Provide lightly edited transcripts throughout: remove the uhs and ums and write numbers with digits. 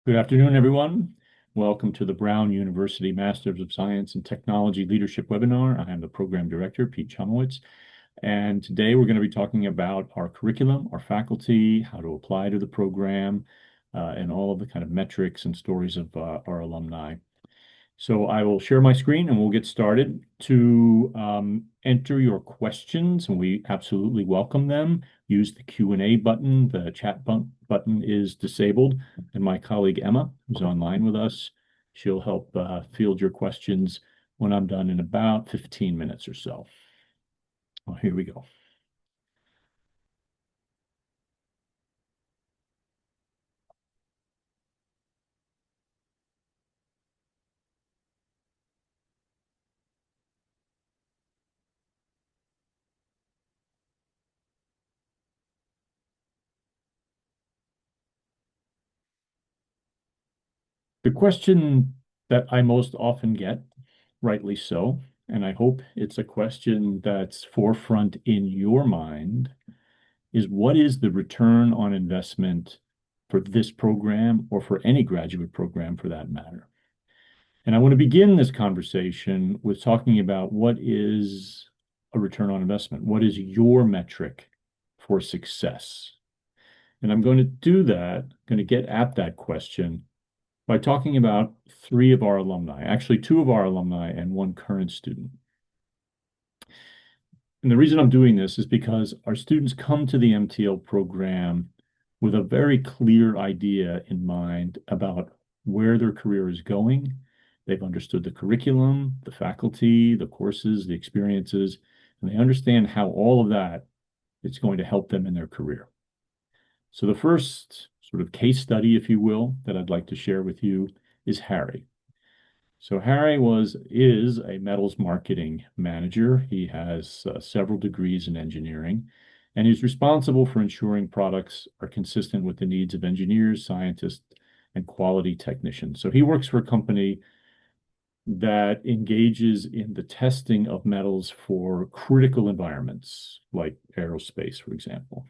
Good afternoon, everyone. Welcome to the Brown University Masters of Science and Technology Leadership webinar. I am the Program Director, Pete Chomowicz, and today we're going to be talking about our curriculum, our faculty, how to apply to the program, and all of the kind of metrics and stories of our alumni. So I will share my screen and we'll get started. To enter your questions, and we absolutely welcome them, use the Q&A button. The chat button is disabled, and my colleague Emma, who's online with us, she'll help field your questions when I'm done in about 15 minutes or so. Well, here we go. The question that I most often get, rightly so, and I hope it's a question that's forefront in your mind, is what is the return on investment for this program or for any graduate program for that matter? And I want to begin this conversation with talking about what is a return on investment? What is your metric for success? And I'm going to do that, going to get at that question by talking about three of our alumni, actually two of our alumni and one current student. And the reason I'm doing this is because our students come to the MTL program with a very clear idea in mind about where their career is going. They've understood the curriculum, the faculty, the courses, the experiences, and they understand how all of that is going to help them in their career. So the first sort of case study, if you will, that I'd like to share with you is Harry. So Harry is a metals marketing manager. He has several degrees in engineering, and he's responsible for ensuring products are consistent with the needs of engineers, scientists, and quality technicians. So he works for a company that engages in the testing of metals for critical environments, like aerospace, for example.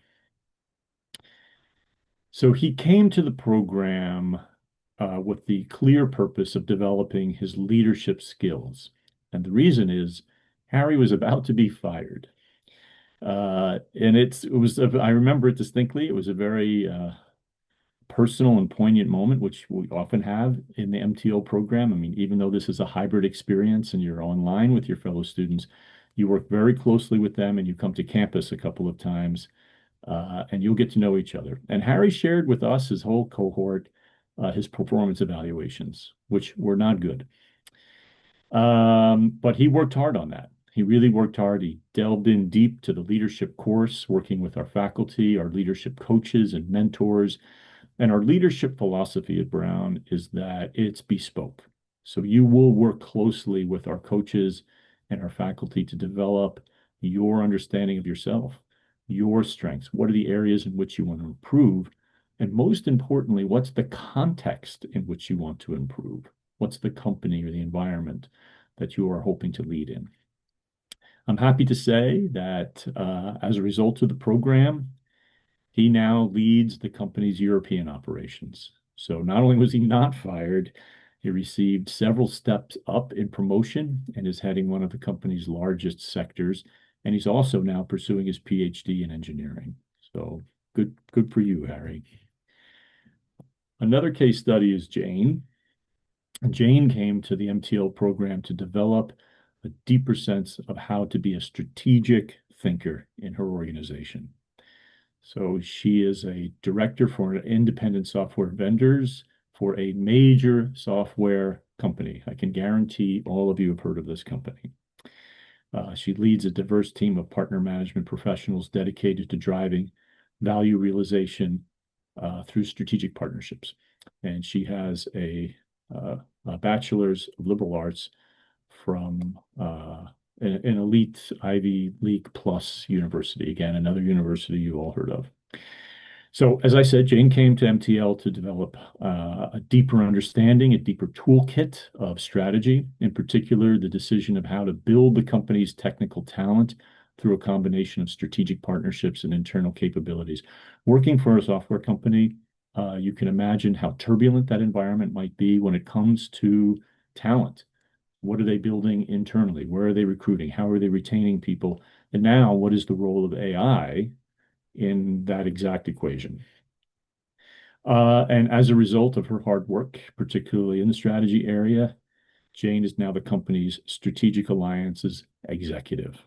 So he came to the program with the clear purpose of developing his leadership skills. And the reason is Harry was about to be fired. And I remember it distinctly. It was a very personal and poignant moment, which we often have in the MTO program. I mean, even though this is a hybrid experience and you're online with your fellow students, you work very closely with them and you come to campus a couple of times and you'll get to know each other. And Harry shared with us, his whole cohort, his performance evaluations, which were not good. But he worked hard on that. He really worked hard. He delved in deep to the leadership course, working with our faculty, our leadership coaches and mentors. And our leadership philosophy at Brown is that it's bespoke. So you will work closely with our coaches and our faculty to develop your understanding of yourself, your strengths. What are the areas in which you want to improve? And most importantly, what's the context in which you want to improve? What's the company or the environment that you are hoping to lead in? I'm happy to say that as a result of the program, he now leads the company's European operations. So not only was he not fired, he received several steps up in promotion and is heading one of the company's largest sectors. And he's also now pursuing his PhD in engineering. So good for you, Harry. Another case study is Jane. Jane came to the MTL program to develop a deeper sense of how to be a strategic thinker in her organization. So she is a director for independent software vendors for a major software company. I can guarantee all of you have heard of this company. She leads a diverse team of partner management professionals dedicated to driving value realization through strategic partnerships. And she has a bachelor's of liberal arts from an elite Ivy League plus university. Again, another university you all heard of. So as I said, Jane came to MTL to develop a deeper understanding, a deeper toolkit of strategy, in particular, the decision of how to build the company's technical talent through a combination of strategic partnerships and internal capabilities. Working for a software company You can imagine how turbulent that environment might be when it comes to talent. What are they building internally? Where are they recruiting? How are they retaining people? And now, what is the role of AI in that exact equation? And as a result of her hard work, particularly in the strategy area, Jane is now the company's strategic alliances executive.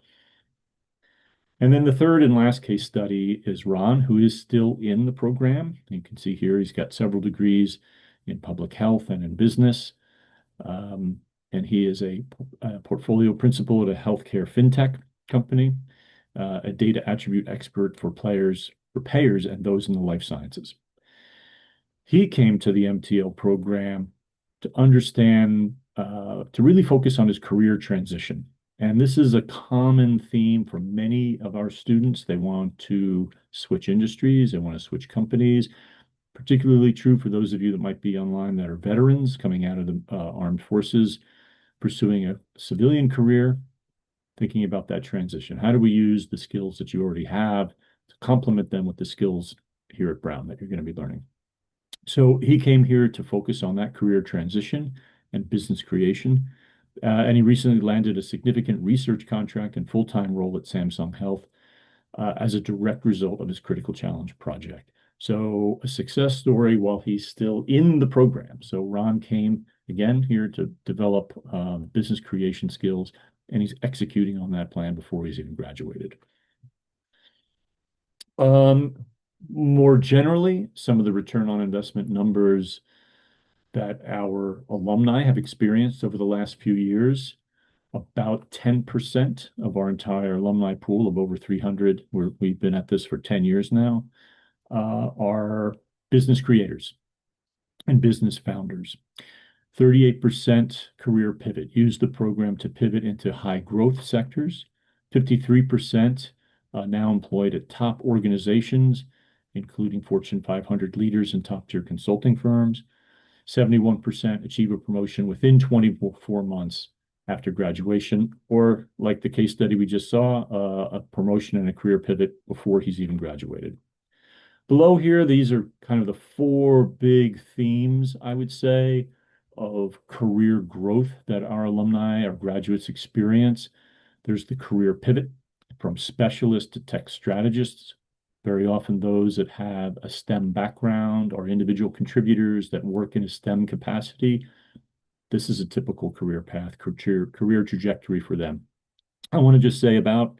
And then the third and last case study is Ron, who is still in the program. You can see here he's got several degrees in public health and in business. And he is a portfolio principal at a healthcare fintech company, a data attribute expert for payers and those in the life sciences. He came to the MTL program to understand, to really focus on his career transition. And this is a common theme for many of our students. They want to switch industries, they want to switch companies. Particularly true for those of you that might be online that are veterans coming out of the armed forces, pursuing a civilian career, thinking about that transition. How do we use the skills that you already have to complement them with the skills here at Brown that you're going to be learning? So he came here to focus on that career transition and business creation. And he recently landed a significant research contract and full-time role at Samsung Health as a direct result of his critical challenge project. So a success story while he's still in the program. So Ron came again here to develop business creation skills, and he's executing on that plan before he's even graduated. More generally, some of the return on investment numbers that our alumni have experienced over the last few years. About 10% of our entire alumni pool of over 300, we've been at this for 10 years now, are business creators and business founders. 38% career pivot, use the program to pivot into high growth sectors. 53% now employed at top organizations, including Fortune 500 leaders and top tier consulting firms. 71% achieve a promotion within 24 months after graduation, or like the case study we just saw, a promotion and a career pivot before he's even graduated. Below here, these are kind of the four big themes, I would say, of career growth that our alumni, our graduates experience. There's the career pivot from specialist to tech strategists. Very often those that have a STEM background are individual contributors that work in a STEM capacity. This is a typical career path, career trajectory for them. I want to just say about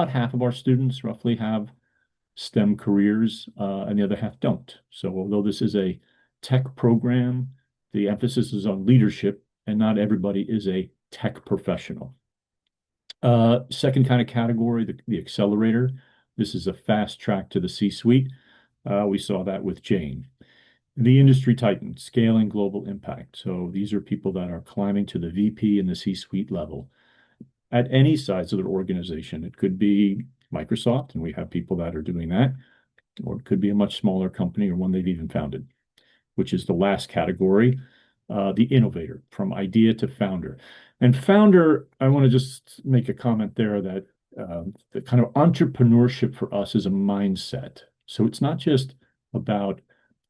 half of our students roughly have STEM careers, and the other half don't. So although this is a tech program, the emphasis is on leadership, and not everybody is a tech professional. Second kind of category, the accelerator. This is a fast track to the C-suite. We saw that with Jane. The industry titan, scaling global impact. So these are people that are climbing to the VP and the C-suite level at any size of their organization. It could be Microsoft, and we have people that are doing that, or it could be a much smaller company or one they've even founded, which is the last category, the innovator, from idea to founder. And founder, I want to just make a comment there that the kind of entrepreneurship for us is a mindset. So it's not just about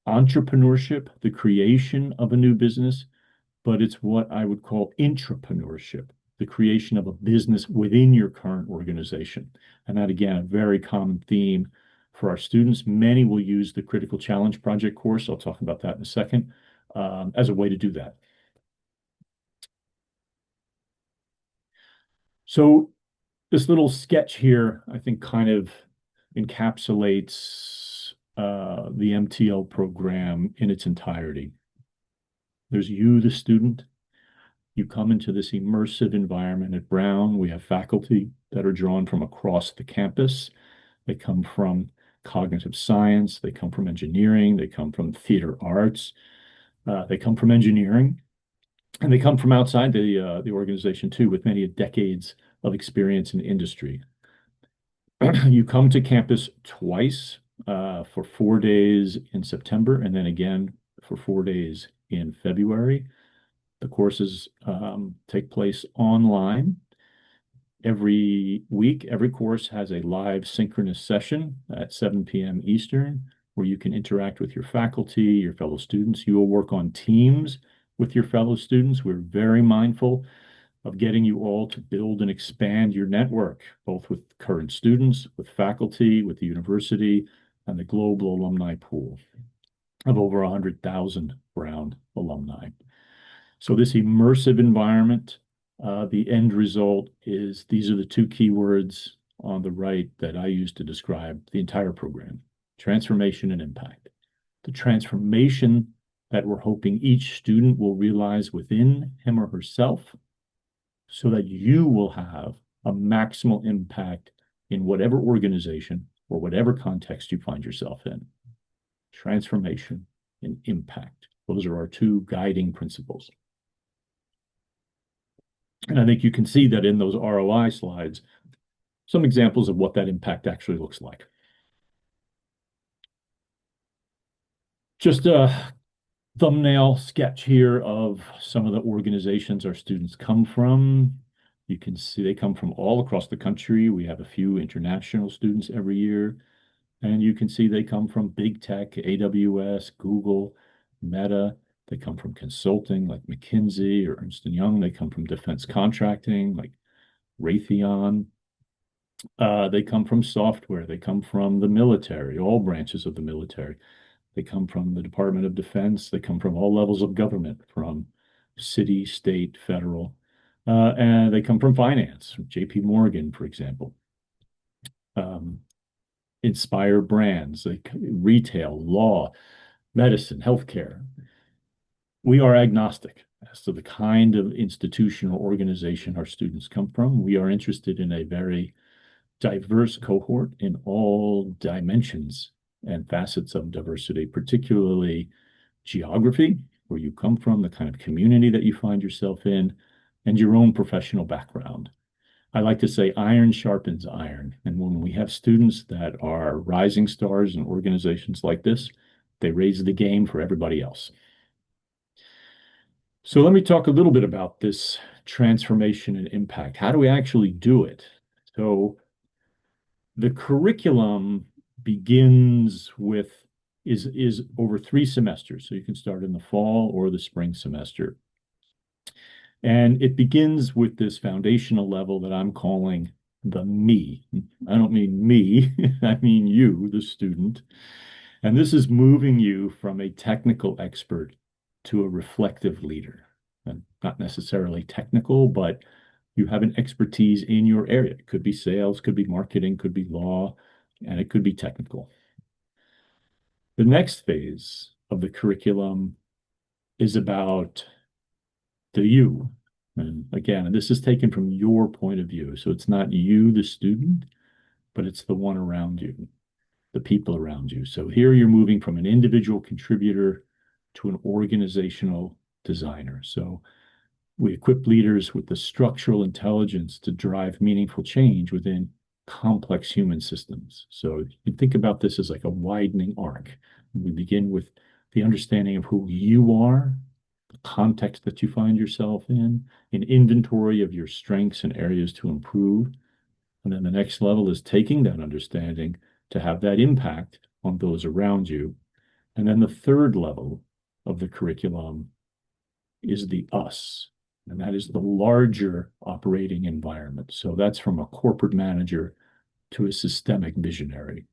entrepreneurship, the creation of a new business, but it's what I would call intrapreneurship, the creation of a business within your current organization. And that, again, a very common theme for our students. Many will use the Critical Challenge Project course. I'll talk about that in a second, as a way to do that. So this little sketch here, I think, kind of encapsulates the MTL program in its entirety. There's you, the student. You come into this immersive environment at Brown. We have faculty that are drawn from across the campus. They come from cognitive science. They come from engineering. They come from theater arts. They come from engineering. And they come from outside the organization, too, with many decades of experience in industry. You come to campus twice for 4 days in September, and then again for 4 days in February. The courses take place online. Every week, every course has a live synchronous session at 7 p.m. Eastern. where you can interact with your faculty, your fellow students. You will work on teams with your fellow students. We're very mindful of getting you all to build and expand your network, both with current students, with faculty, with the university, and the global alumni pool of over 100,000 Brown alumni. So this immersive environment, the end result is, these are the two keywords on the right that I use to describe the entire program: transformation and impact. The transformation that we're hoping each student will realize within him or herself, so that you will have a maximal impact in whatever organization or whatever context you find yourself in. Transformation and impact. Those are our two guiding principles. And I think you can see that in those ROI slides, some examples of what that impact actually looks like. Just a thumbnail sketch here of some of the organizations our students come from. You can see they come from all across the country. We have a few international students every year. And you can see they come from big tech, AWS, Google, Meta. They come from consulting like McKinsey or Ernst & Young. They come from defense contracting like Raytheon. They come from software. They come from the military, all branches of the military. They come from the Department of Defense. They come from all levels of government, from city, state, federal. And they come from finance, from JP Morgan, for example. Inspire brands, like retail, law, medicine, healthcare. We are agnostic as to the kind of institution or organization our students come from. We are interested in a very diverse cohort in all dimensions and facets of diversity, particularly geography, where you come from, the kind of community that you find yourself in, and your own professional background. I like to say iron sharpens iron. And when we have students that are rising stars in organizations like this, they raise the game for everybody else. So let me talk a little bit about this transformation and impact. How do we actually do it? So the curriculum begins with, is over 3 semesters. So you can start in the fall or the spring semester. And it begins with this foundational level that I'm calling the me. I don't mean me, I mean you, the student. And this is moving you from a technical expert to a reflective leader. And not necessarily technical, but you have an expertise in your area. It could be sales, could be marketing, could be law, and it could be technical. The next phase of the curriculum is about the you. And again, this is taken from your point of view. So it's not you, the student, but it's the one around you, the people around you. So here you're moving from an individual contributor to an organizational designer. So we equip leaders with the structural intelligence to drive meaningful change within complex human systems. So you think about this as like a widening arc. We begin with the understanding of who you are, the context that you find yourself in, an inventory of your strengths and areas to improve. And then the next level is taking that understanding to have that impact on those around you. And then the third level of the curriculum is the us, and that is the larger operating environment. So that's from a corporate manager to a systemic visionary.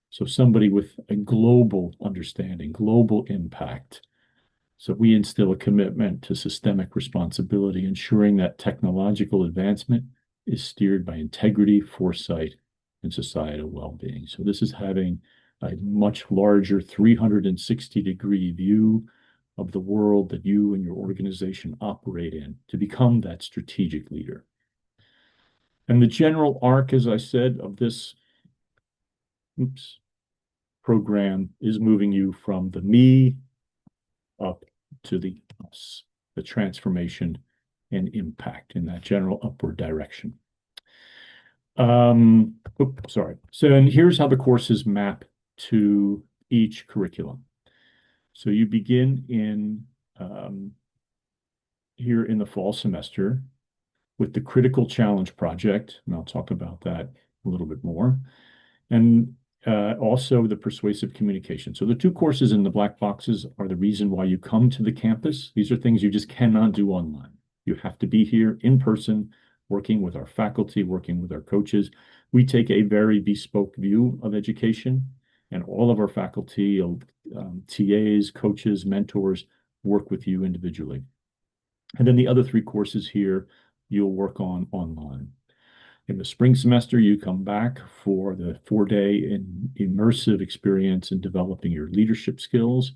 So somebody with a global understanding, global impact. So we instill a commitment to systemic responsibility, ensuring that technological advancement is steered by integrity, foresight, and societal well-being. So this is having a much larger 360-degree view of the world that you and your organization operate in to become that strategic leader. And the general arc, as I said, of this program is moving you from the me up to the us, the transformation and impact in that general upward direction. Sorry. So, and here's how the courses map to each curriculum. So you begin in here in the fall semester with the critical challenge project, and I'll talk about that a little bit more. And Also the persuasive communication. So the two courses in the black boxes are the reason why you come to the campus. These are things you just cannot do online. You have to be here in person, working with our faculty, working with our coaches. We take a very bespoke view of education, and all of our faculty, TAs, coaches, mentors work with you individually. And then the other three courses here, you'll work on online. In the spring semester, you come back for the 4-day immersive experience in developing your leadership skills.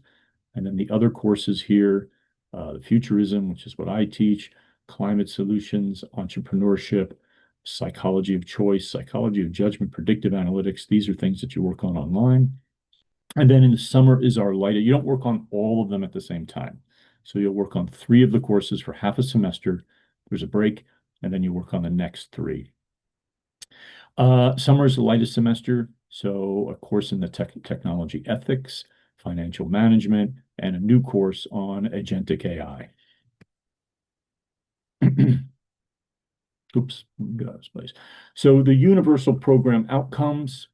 And then the other courses here, the futurism, which is what I teach, climate solutions, entrepreneurship, psychology of choice, psychology of judgment, predictive analytics. These are things that you work on online. And then in the summer is our lighter. You don't work on all of them at the same time. So you'll work on 3 of the courses for half a semester. There's a break, and then you work on the next 3. Summer is the lightest semester, so a course in the technology ethics, financial management, and a new course on agentic AI. Oops, got out of place. So the universal program outcomes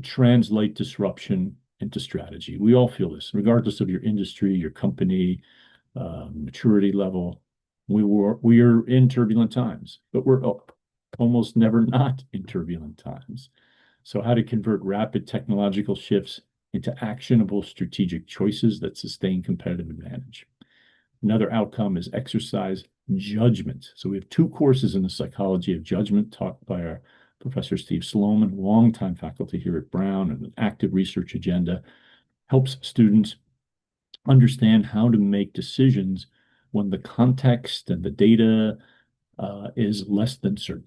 translate disruption into strategy. We all feel this, regardless of your industry, your company, maturity level. We are in turbulent times, but we're almost never not in turbulent times. So how to convert rapid technological shifts into actionable strategic choices that sustain competitive advantage. Another outcome is exercise judgment. So we have 2 courses in the psychology of judgment taught by our Professor Steve Sloman, longtime faculty here at Brown, and an active research agenda, helps students understand how to make decisions when the context and the data is less than certain.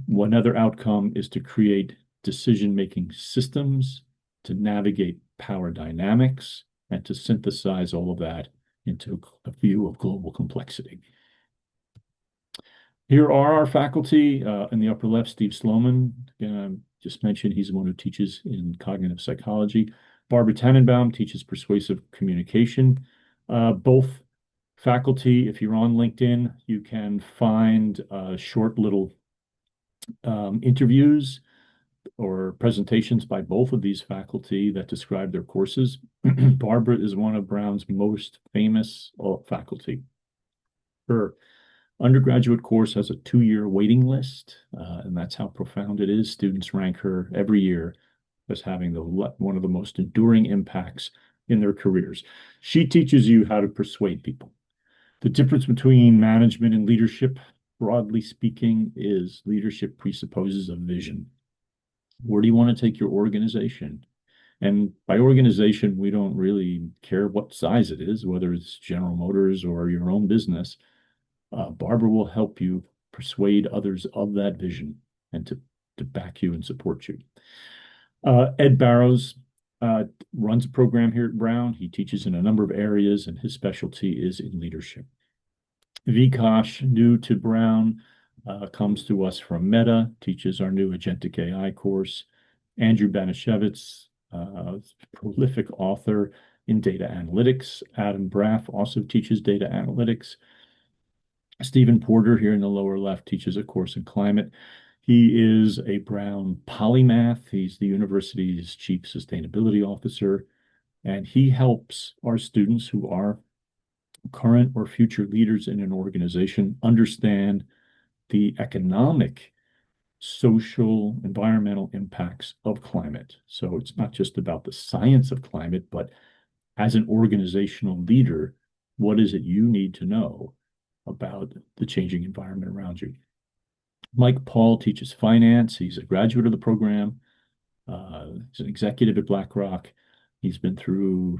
One other outcome is to create decision-making systems, to navigate power dynamics, and to synthesize all of that into a view of global complexity. Here are our faculty. In the upper left, Steve Sloman. Again, I just mentioned he's the one who teaches in cognitive psychology. Barbara Tannenbaum teaches persuasive communication. Both faculty, if you're on LinkedIn, you can find short little interviews or presentations by both of these faculty that describe their courses. Barbara is one of Brown's most famous faculty. Her undergraduate course has a 2-year waiting list, and that's how profound it is. Students rank her every year as having one of the most enduring impacts in their careers. She teaches you how to persuade people. The difference between management and leadership, broadly speaking, is leadership presupposes a vision. Where do you want to take your organization? And by organization, we don't really care what size it is, whether it's General Motors or your own business. Barbara will help you persuade others of that vision and to back you and support you. Ed Barrows runs a program here at Brown. He teaches in a number of areas, and his specialty is in leadership. Vikash, new to Brown, comes to us from Meta, teaches our new agentic AI course. Andrew Banashevitz, prolific author in data analytics. Adam Braff also teaches data analytics. Stephen Porter, here in the lower left, teaches a course in climate. He is a Brown polymath. He's the university's chief sustainability officer, and he helps our students who are current or future leaders in an organization understand the economic, social, environmental impacts of climate. So it's not just about the science of climate, but as an organizational leader, what is it you need to know about the changing environment around you? Mike Paul teaches finance. He's a graduate of the program. He's an executive at BlackRock. He's been through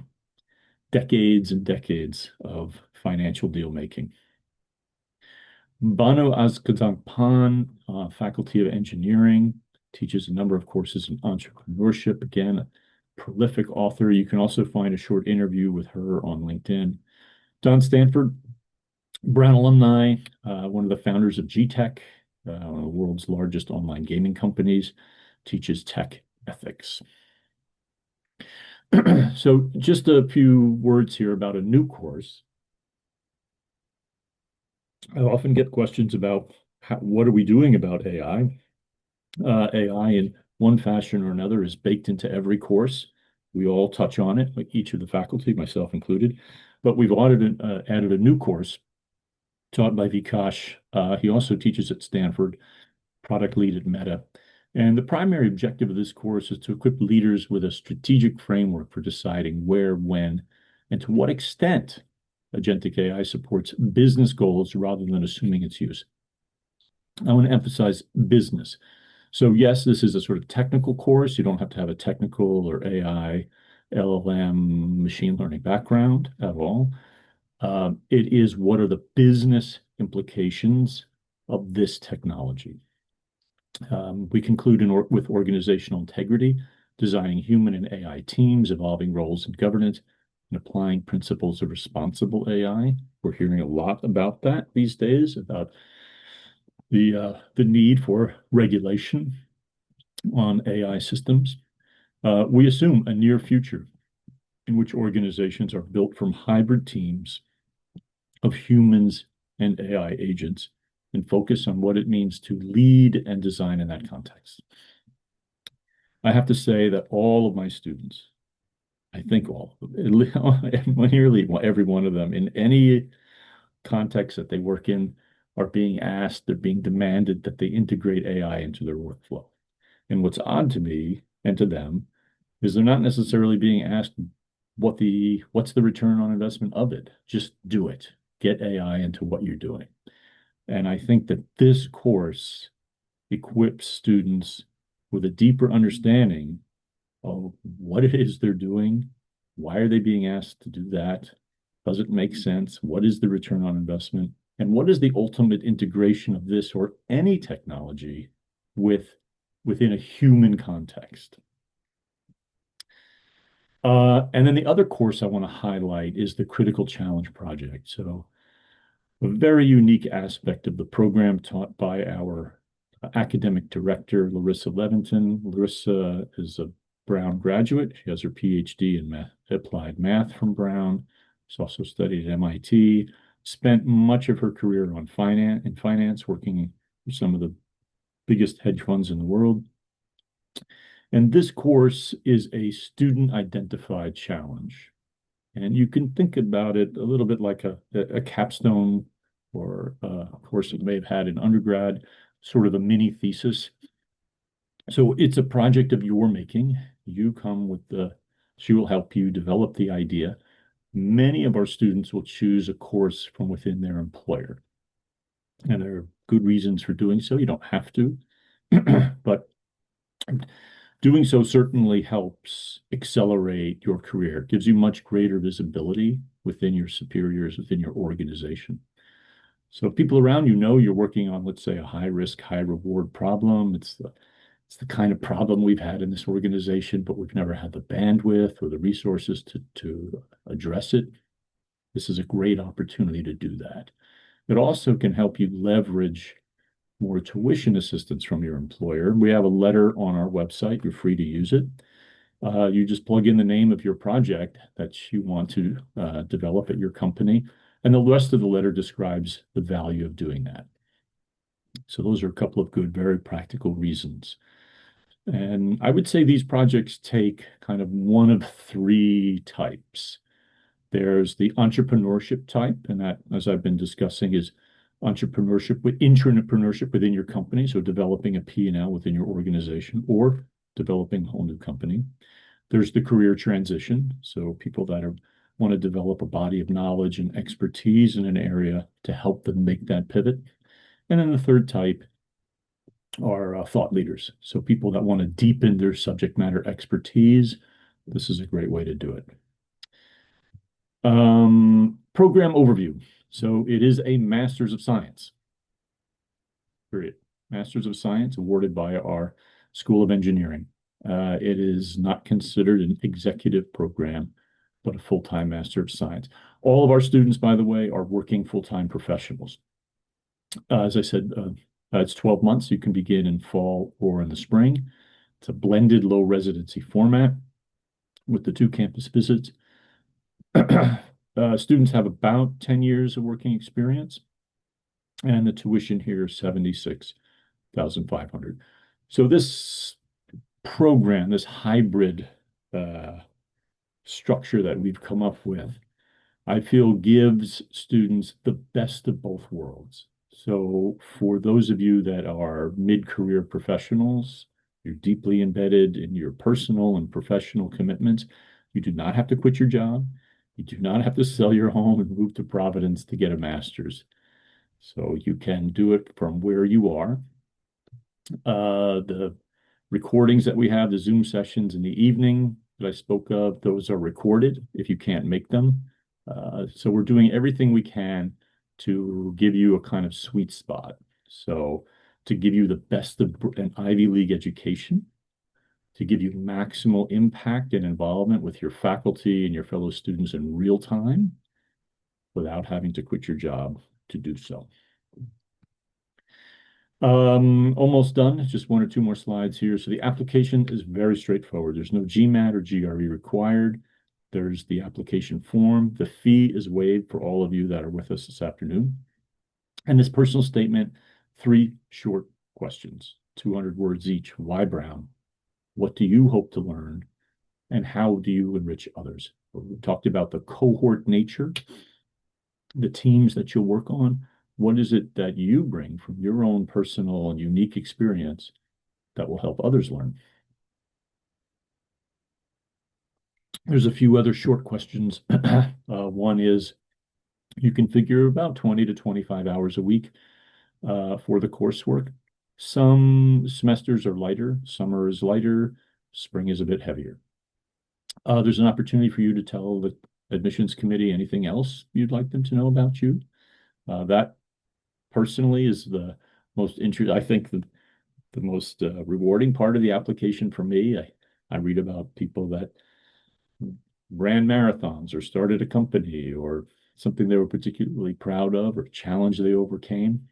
decades and decades of financial deal making. Banu Azkazakpan, Faculty of Engineering, teaches a number of courses in entrepreneurship. Again, a prolific author. You can also find a short interview with her on LinkedIn. Don Stanford, Brown alumni, one of the founders of GTech, one of the world's largest online gaming companies, teaches tech ethics. So just a few words here about a new course. I often get questions about what are we doing about AI? AI in one fashion or another is baked into every course. We all touch on it, like each of the faculty, myself included. But we've added a new course taught by Vikash. He also teaches at Stanford, product lead at Meta. And the primary objective of this course is to equip leaders with a strategic framework for deciding where, when, and to what extent agentic AI supports business goals rather than assuming its use. I want to emphasize business. So yes, this is a sort of technical course. You don't have to have a technical or AI, LLM, machine learning background at all. It is what are the business implications of this technology. We conclude with organizational integrity, designing human and AI teams, evolving roles in governance, and applying principles of responsible AI. We're hearing a lot about that these days, about the need for regulation on AI systems. We assume a near future in which organizations are built from hybrid teams of humans and AI agents and focus on what it means to lead and design in that context. I have to say that all of my students, I think all, nearly every one of them, in any context that they work in, are being asked, they're being demanded that they integrate AI into their workflow. And what's odd to me and to them is they're not necessarily being asked what's the return on investment of it. Just do it. Get AI into what you're doing. And I think that this course equips students with a deeper understanding of what it is they're doing. Why are they being asked to do that? Does it make sense? What is the return on investment? And what is the ultimate integration of this or any technology within a human context? And then the other course I want to highlight is the Critical Challenge Project. So a very unique aspect of the program taught by our academic director, Larissa Levinton. Larissa is a Brown graduate. She has her PhD in applied math from Brown. She's also studied at MIT, spent much of her career in finance, working for some of the biggest hedge funds in the world. And this course is a student-identified challenge. And you can think about it a little bit like a capstone or a course that you may have had in undergrad, sort of a mini thesis. So it's a project of your making. You come with she will help you develop the idea. Many of our students will choose a course from within their employer. And there are good reasons for doing so. You don't have to, but doing so certainly helps accelerate your career, gives you much greater visibility within your superiors, within your organization. So people around you know you're working on, let's say, a high risk, high reward problem. It's the kind of problem we've had in this organization, but we've never had the bandwidth or the resources to address it. This is a great opportunity to do that. It also can help you leverage more tuition assistance from your employer. We have a letter on our website. You're free to use it. You just plug in the name of your project that you want to develop at your company, and the rest of the letter describes the value of doing that. So those are a couple of good, very practical reasons. And I would say these projects take kind of one of three types. There's the entrepreneurship type, and that, as I've been discussing, is intrapreneurship within your company, so developing a P&L within your organization or developing a whole new company. There's the career transition, so people that want to develop a body of knowledge and expertise in an area to help them make that pivot. And then the third type are thought leaders, so people that want to deepen their subject matter expertise. This is a great way to do it. Program overview. So it is a Master's of Science, period. Master's of Science awarded by our School of Engineering. It is not considered an executive program, but a full-time Master of Science. All of our students, by the way, are working full-time professionals. As I said, it's 12 months. You can begin in fall or in the spring. It's a blended low residency format with the 2 campus visits. Students have about 10 years of working experience, and the tuition here is $76,500. So this program, this hybrid structure that we've come up with, I feel gives students the best of both worlds. So for those of you that are mid-career professionals, you're deeply embedded in your personal and professional commitments. You do not have to quit your job. You do not have to sell your home and move to Providence to get a master's. So you can do it from where you are. The recordings that we have, the Zoom sessions in the evening that I spoke of, those are recorded if you can't make them. So we're doing everything we can to give you a kind of sweet spot. So to give you the best of an Ivy League education, to give you maximal impact and involvement with your faculty and your fellow students in real time without having to quit your job to do so. Almost done. Just one or two more slides here. So the application is very straightforward. There's no GMAT or GRE required. There's the application form. The fee is waived for all of you that are with us this afternoon. And this personal statement, 3 short questions, 200 words each. Why Brown? What do you hope to learn? And how do you enrich others? We talked about the cohort nature, the teams that you'll work on. What is it that you bring from your own personal and unique experience that will help others learn? There's a few other short questions. One is, you can figure about 20 to 25 hours a week for the coursework. Some semesters are lighter, summer is lighter, spring is a bit heavier. There's an opportunity for you to tell the admissions committee anything else you'd like them to know about you. That personally is the most interesting, I think the most rewarding part of the application for me. I read about people that ran marathons or started a company or something they were particularly proud of or a challenge they overcame.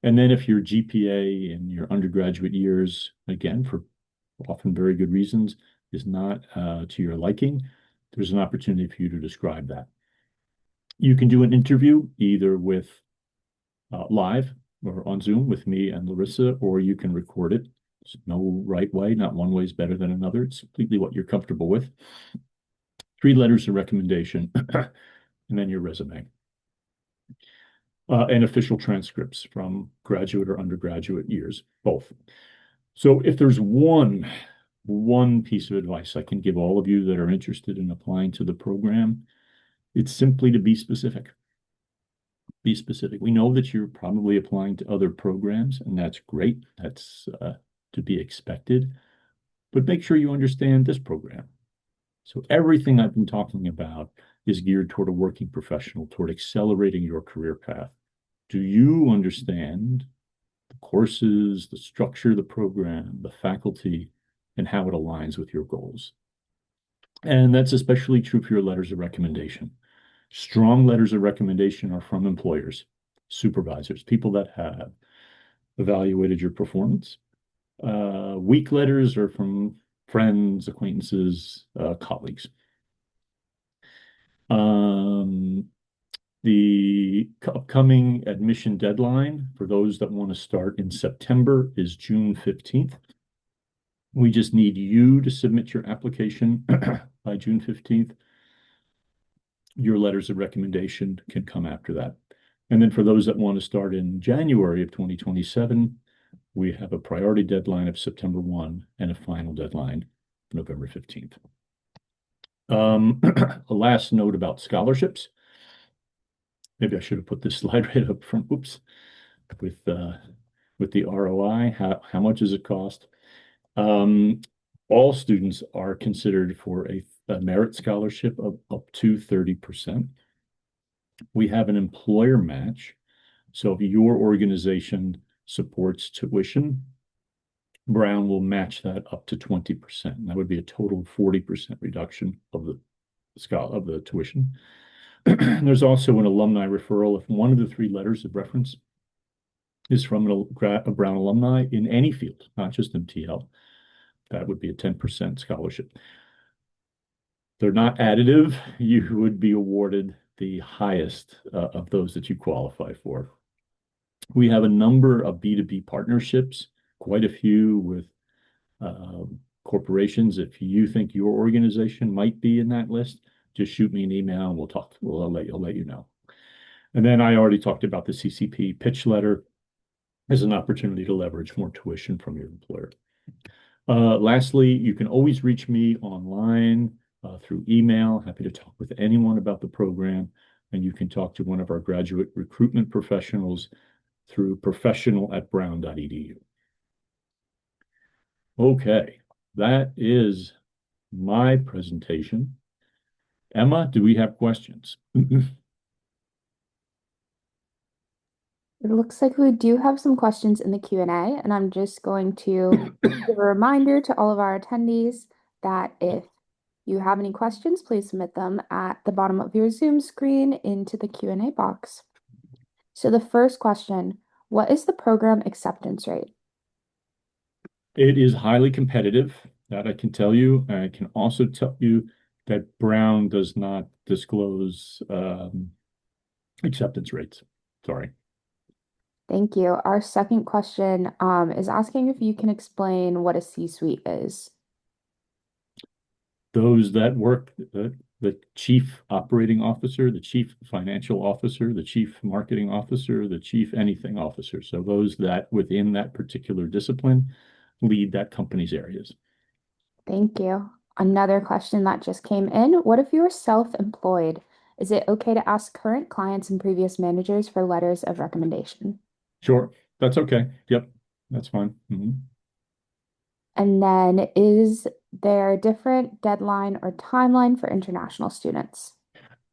And then if your GPA in your undergraduate years, again, for often very good reasons, is not to your liking, there's an opportunity for you to describe that. You can do an interview either with live or on Zoom with me and Larissa, or you can record it. There's no right way, not one way is better than another. It's completely what you're comfortable with. 3 letters of recommendation, and then your resume. And official transcripts from graduate or undergraduate years, both. So if there's one piece of advice I can give all of you that are interested in applying to the program, it's simply to be specific. Be specific. We know that you're probably applying to other programs, and that's great. That's to be expected. But make sure you understand this program. So everything I've been talking about is geared toward a working professional, toward accelerating your career path. Do you understand the courses, the structure of the program, the faculty, and how it aligns with your goals? And that's especially true for your letters of recommendation. Strong letters of recommendation are from employers, supervisors, people that have evaluated your performance. Weak letters are from friends, acquaintances, colleagues. The upcoming admission deadline for those that want to start in September is June 15th. We just need you to submit your application by June 15th. Your letters of recommendation can come after that. And then for those that want to start in January of 2027, we have a priority deadline of September 1 and a final deadline, November 15th. A last note about scholarships. Maybe I should have put this slide right up front. Oops. With the ROI, how much does it cost? All students are considered for a merit scholarship of up to 30%. We have an employer match. So if your organization supports tuition, Brown will match that up to 20%. That would be a total 40% reduction of the tuition. There's also an alumni referral if one of the 3 letters of reference is from a Brown alumni in any field, not just MTL. That would be a 10% scholarship. They're not additive. You would be awarded the highest of those that you qualify for. We have a number of B2B partnerships, quite a few with corporations. If you think your organization might be in that list, just shoot me an email and we'll talk. I'll let you know. And then I already talked about the CCP pitch letter as an opportunity to leverage more tuition from your employer. Lastly, you can always reach me online through email. Happy to talk with anyone about the program. And you can talk to one of our graduate recruitment professionals through professional@brown.edu. Okay, that is my presentation. Emma, do we have questions? It looks like we do have some questions in the Q&A, and I'm just going to give a reminder to all of our attendees that if you have any questions, please submit them at the bottom of your Zoom screen into the Q&A box. So the first question, what is the program acceptance rate? It is highly competitive, that I can tell you. I can also tell you that Brown does not disclose acceptance rates. Sorry. Thank you. Our second question is asking if you can explain what a C-suite is. Those that work, the chief operating officer, the chief financial officer, the chief marketing officer, the chief anything officer. So those that within that particular discipline lead that company's areas. Thank you. Another question that just came in. What if you are self-employed? Is it okay to ask current clients and previous managers for letters of recommendation? Sure, that's okay. Yep, that's fine. And then is there a different deadline or timeline for international students?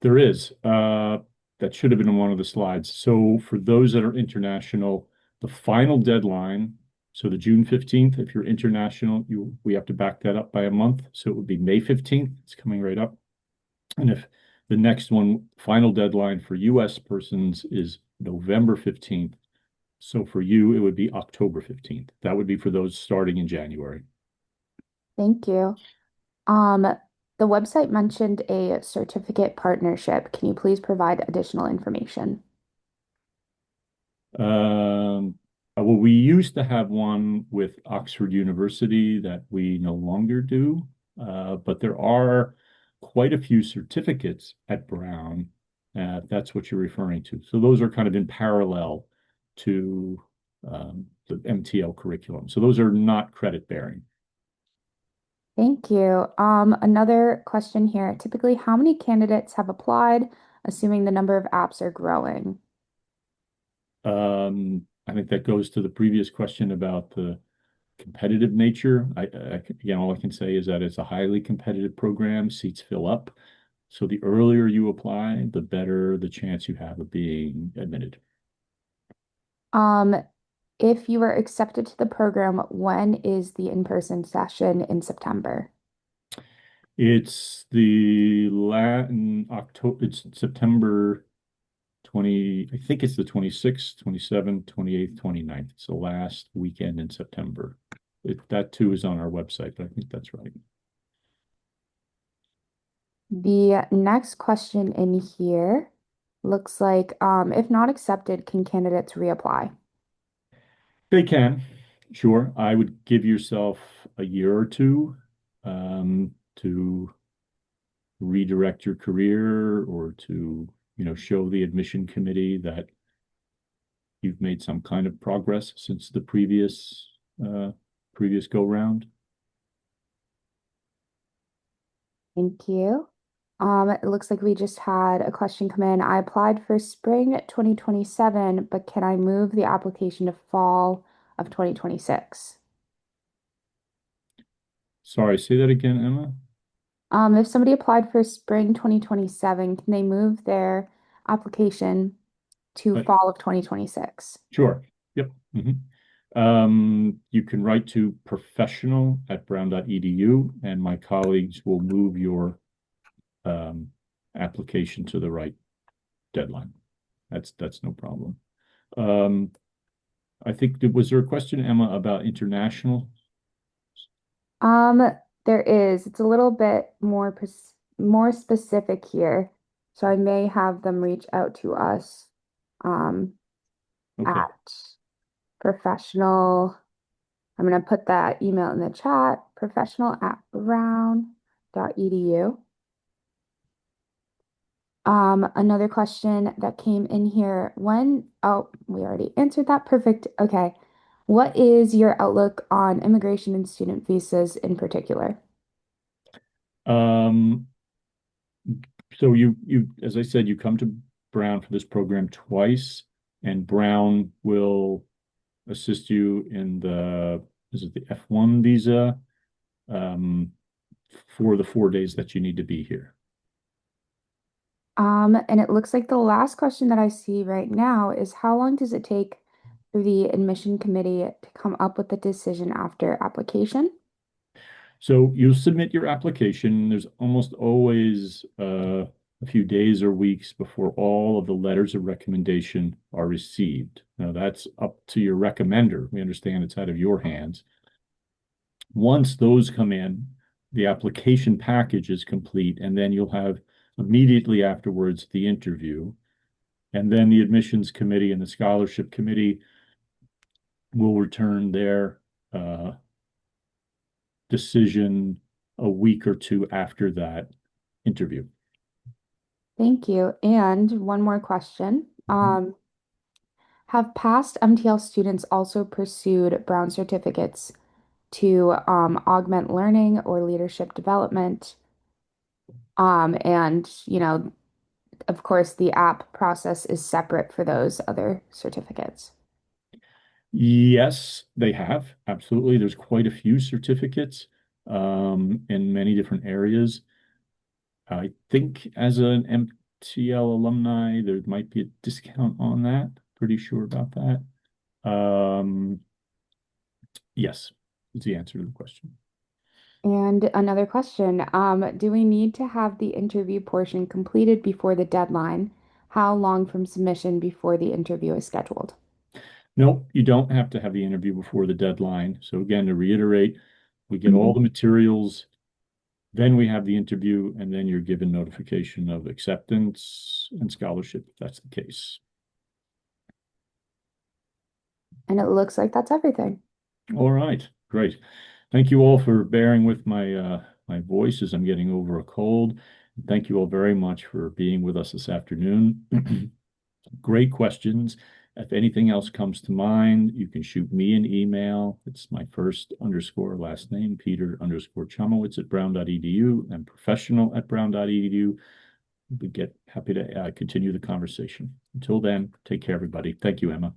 There is. That should have been on one of the slides. So for those that are international, the final deadline, so the June 15th, if you're international, we have to back that up by a month. So it would be May 15th. It's coming right up. And if the next one, final deadline for US persons is November 15th. So for you, it would be October 15th. That would be for those starting in January. Thank you. Um, the website mentioned a certificate partnership. Can you please provide additional information? Um, well, we used to have one with Oxford University that we no longer do, but there are quite a few certificates at Brown. That's what you're referring to. So those are kind of in parallel to the MTL curriculum. So those are not credit bearing. Thank you. Another question here. Typically, how many candidates have applied, assuming the number of apps are growing? I think that goes to the previous question about the competitive nature. Again, all I can say is that it's a highly competitive program. Seats fill up. So the earlier you apply, the better the chance you have of being admitted. Um, if you were accepted to the program, when is the in-person session in September? It's the Latin October, it's September 20, I think it's the 26th, 27th, 28th, 29th. It's the last weekend in September. That too is on our website, but I think that's right. The next question in here looks like if not accepted, can candidates reapply? They can, sure. I would give yourself a year or two to redirect your career or to, show the admission committee that you've made some kind of progress since the previous go round. Thank you. It looks like we just had a question come in. I applied for spring 2027, but can I move the application to fall of 2026? Sorry, say that again, Emma. If somebody applied for spring 2027, can they move their application to But fall of 2026? sure. Yep. You can write to professional@brown.edu and my colleagues will move your um, application to the right deadline. That's no problem. Um, I think was there a question, Emma, about international? Um, there is. It's a little bit more specific here. So I may have them reach out to us um, Okay. at professional. I'm going to put that email in the chat, professional@brown.edu. Another question that came in here, oh, we already answered that. Perfect. Okay. What is your outlook on immigration and student visas in particular? Um, so as I said, you come to Brown for this program twice, and Brown will assist you in is it the F1 visa, for the 4 days that you need to be here. And it looks like the last question that I see right now is how long does it take for the admission committee to come up with a decision after application? So you submit your application. There's almost always a few days or weeks before all of the letters of recommendation are received. Now that's up to your recommender. We understand it's out of your hands. Once those come in, the application package is complete, and then you'll have immediately afterwards the interview. And then the admissions committee and the scholarship committee will return their decision a week or two after that interview. Thank you. And one more question. Have past MTL students also pursued Brown certificates to augment learning or leadership development? And, of course, the app process is separate for those other certificates. Yes, they have. Absolutely. There's quite a few certificates in many different areas. I think as an MTL alumni, there might be a discount on that. Pretty sure about that. Yes, is the answer to the question. And another question, do we need to have the interview portion completed before the deadline? How long from submission before the interview is scheduled? No, you don't have to have the interview before the deadline. So again, to reiterate, we get all Mhm. the materials, then we have the interview, and then you're given notification of acceptance and scholarship if that's the case. And it looks like that's everything. All right, great. Thank you all for bearing with my voice as I'm getting over a cold. Thank you all very much for being with us this afternoon. Great questions. If anything else comes to mind, you can shoot me an email. It's my first underscore last name, Peter underscore Chomowicz at brown.edu and professional@brown.edu. We get happy to continue the conversation. Until then, take care, everybody. Thank you, Emma.